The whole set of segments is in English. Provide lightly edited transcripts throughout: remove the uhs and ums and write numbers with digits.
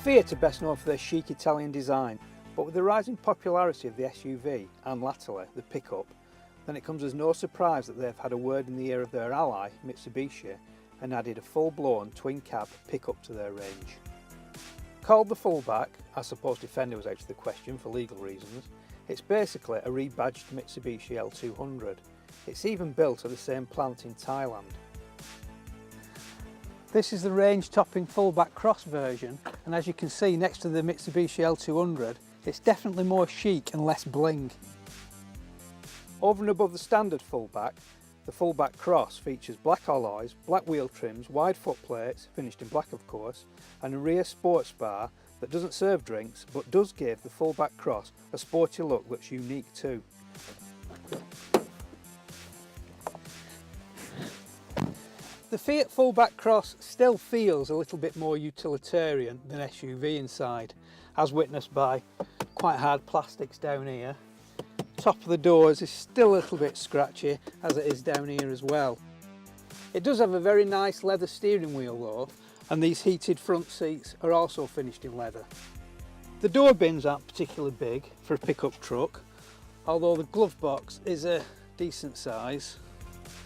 Fiat are best known for their chic Italian design, but with the rising popularity of the SUV and latterly the pickup, then it comes as no surprise that they've had a word in the ear of their ally Mitsubishi and added a full-blown twin-cab pickup to their range. Called the Fullback, I suppose Defender was out of the question for legal reasons, it's basically a rebadged Mitsubishi L200. It's even built at the same plant in Thailand. This is the range-topping Fullback Cross version, and as you can see next to the Mitsubishi L200, it's definitely more chic and less bling. Over and above the standard Fullback, the Fullback Cross features black alloys, black wheel trims, wide footplates, finished in black of course, and a rear sports bar that doesn't serve drinks but does give the Fullback Cross a sporty look that's unique too. The Fiat Fullback Cross still feels a little bit more utilitarian than SUV inside, as witnessed by quite hard plastics down here. Top of the doors is still a little bit scratchy, as it is down here as well. It does have a very nice leather steering wheel though, and these heated front seats are also finished in leather. The door bins aren't particularly big for a pickup truck, although the glove box is a decent size.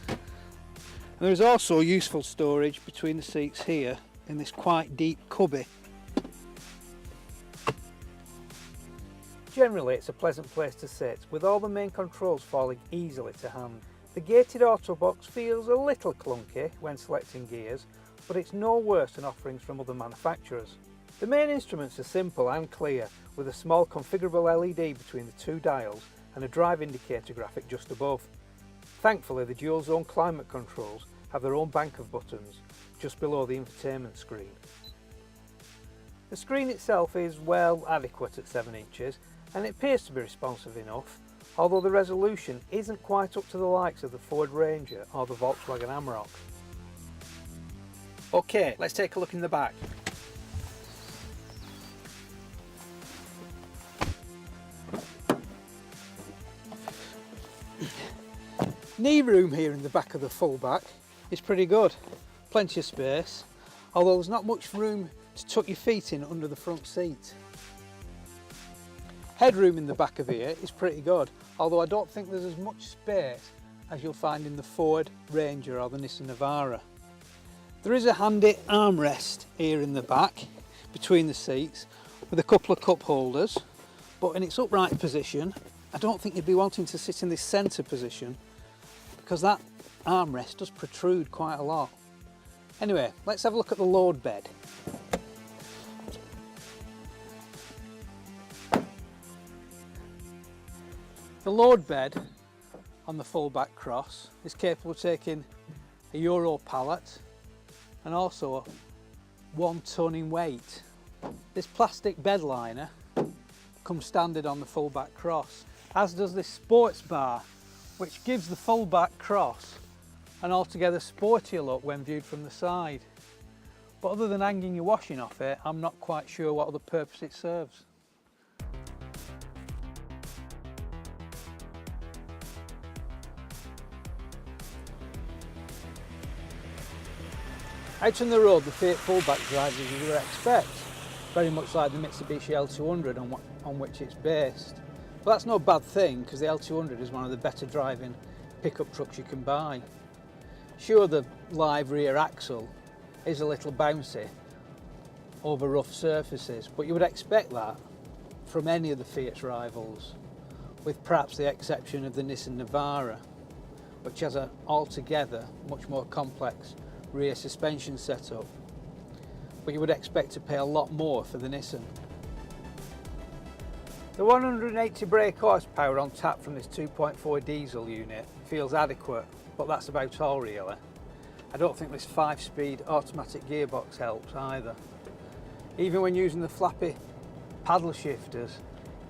And there is also useful storage between the seats here in this quite deep cubby. Generally it's a pleasant place to sit, with all the main controls falling easily to hand. The gated auto box feels a little clunky when selecting gears, but it's no worse than offerings from other manufacturers. The main instruments are simple and clear, with a small configurable LED between the two dials and a drive indicator graphic just above. Thankfully the dual zone climate controls have their own bank of buttons just below the infotainment screen. The screen itself is well adequate at 7 inches, and it appears to be responsive enough, although the resolution isn't quite up to the likes of the Ford Ranger or the Volkswagen Amarok. Okay, let's take a look in the back. Knee room here in the back of the Fullback is pretty good, plenty of space, although there's not much room to tuck your feet in under the front seat. Headroom in the back of here is pretty good, although I don't think there's as much space as you'll find in the Ford Ranger or the Nissan Navara. There is a handy armrest here in the back between the seats with a couple of cup holders, but in its upright position I don't think you'd be wanting to sit in this centre position because that armrest does protrude quite a lot. Anyway, let's have a look at the load bed. The load bed on the Fullback Cross is capable of taking a Euro pallet and also 1 tonne in weight. This plastic bed liner comes standard on the Fullback Cross, as does this sports bar, which gives the Fullback Cross an altogether sportier look when viewed from the side. But other than hanging your washing off it, I'm not quite sure what other purpose it serves. Out on the road, the Fiat Fullback drives as you would expect, very much like the Mitsubishi L200 on which it's based. But that's no bad thing, because the L200 is one of the better driving pickup trucks you can buy. Sure, the live rear axle is a little bouncy over rough surfaces, but you would expect that from any of the Fiat's rivals, with perhaps the exception of the Nissan Navara, which has an altogether much more complex rear suspension setup, but you would expect to pay a lot more for the Nissan. The 180 brake horsepower on tap from this 2.4 diesel unit feels adequate, but that's about all really. I don't think this 5-speed automatic gearbox helps either. Even when using the flappy paddle shifters,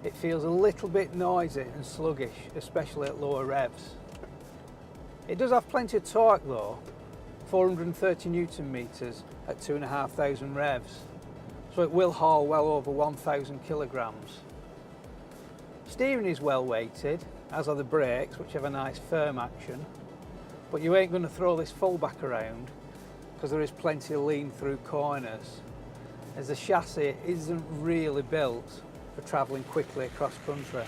it feels a little bit noisy and sluggish, especially at lower revs. It does have plenty of torque though, 430 Newton meters at 2,500 revs, so it will haul well over 1,000 kilograms. Steering is well weighted, as are the brakes, which have a nice firm action, but you ain't going to throw this Fullback around because there is plenty of lean through corners. as the chassis isn't really built for travelling quickly across country.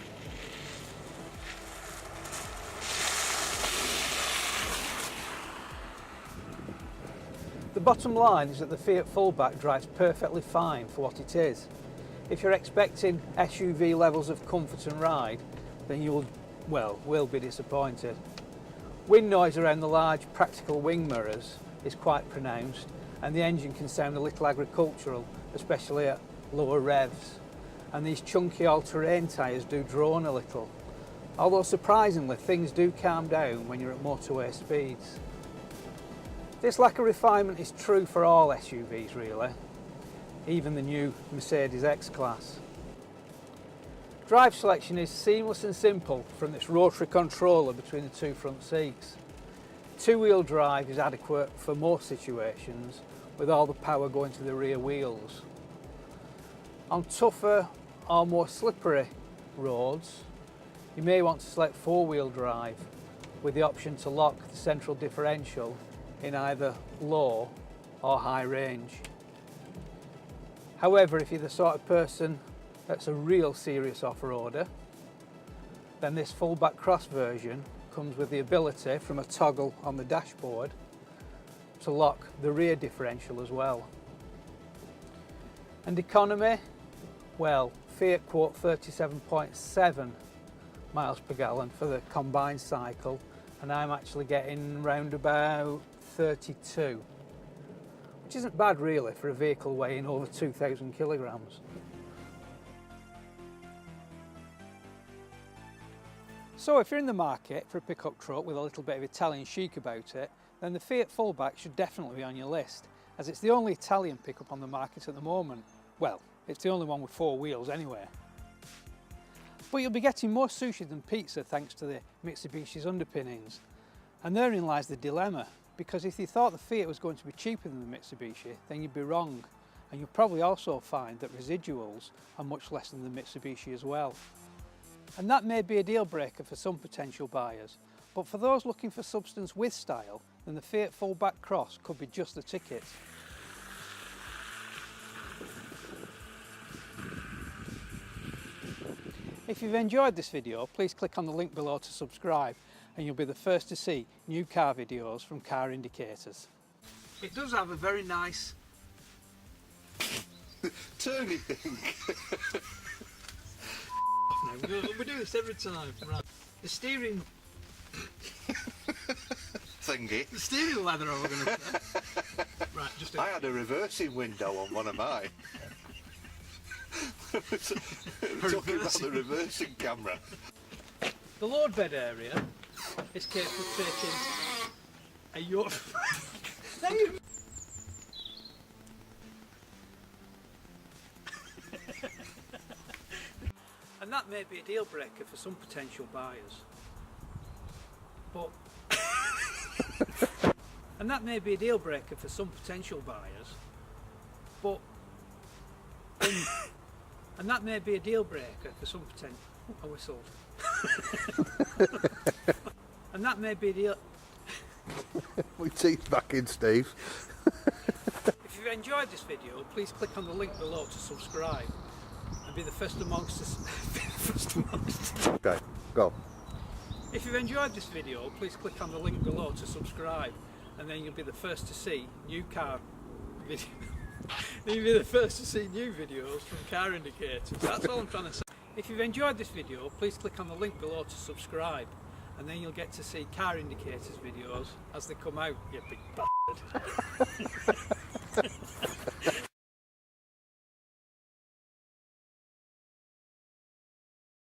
The bottom line is that the Fiat Fullback drives perfectly fine for what it is. If you're expecting SUV levels of comfort and ride, then you will be disappointed. Wind noise around the large practical wing mirrors is quite pronounced, and the engine can sound a little agricultural, especially at lower revs. And these chunky all-terrain tyres do drone a little. Although surprisingly, things do calm down when you're at motorway speeds. This lack of refinement is true for all SUVs really, even the new Mercedes X-Class. Drive selection is seamless and simple from this rotary controller between the two front seats. Two-wheel drive is adequate for most situations, with all the power going to the rear wheels. On tougher or more slippery roads, you may want to select four-wheel drive with the option to lock the central differential in either low or high range. However, if you're the sort of person that's a real serious off-roader, then this Fullback Cross version comes with the ability from a toggle on the dashboard to lock the rear differential as well. And economy, well, Fiat quote 37.7 miles per gallon for the combined cycle, and I'm actually getting round about 32, which isn't bad really for a vehicle weighing over 2,000 kilograms. So if you're in the market for a pickup truck with a little bit of Italian chic about it, then the Fiat Fullback should definitely be on your list, as it's the only Italian pickup on the market at the moment. Well, it's the only one with four wheels anyway. But you'll be getting more sushi than pizza thanks to the Mitsubishi's underpinnings. And therein lies the dilemma, because if you thought the Fiat was going to be cheaper than the Mitsubishi, then you'd be wrong. And you'll probably also find that residuals are much less than the Mitsubishi as well. And that may be a deal breaker for some potential buyers, but for those looking for substance with style, then the Fiat Fullback Cross could be just the ticket. If you've enjoyed this video, please click on the link below to subscribe, and you'll be the first to see new car videos from Car Indicators. It does have a very nice turny thing. We do this every time. Right. The steering thingy. The steering leather I'm going to right, just I had a reversing window on one of mine. We're talking about the reversing camera. The load bed area is capable of taking a yacht. And that may be a deal breaker for some potential buyers. But and that may be a deal breaker for some potential buyers. But and that may be a deal breaker for some potential. I whistled. And that may be a deal. My teeth back in, Steve. If you've enjoyed this video, please click on the link below to subscribe and be the first amongst us. Okay, go. If you've enjoyed this video, please click on the link below to subscribe, and then you'll be the first to see new car videos. You'll be the first to see new videos from Car Indicators. That's all I'm trying to say. If you've enjoyed this video, please click on the link below to subscribe, and then you'll get to see Car Indicators videos as they come out, you big bastard.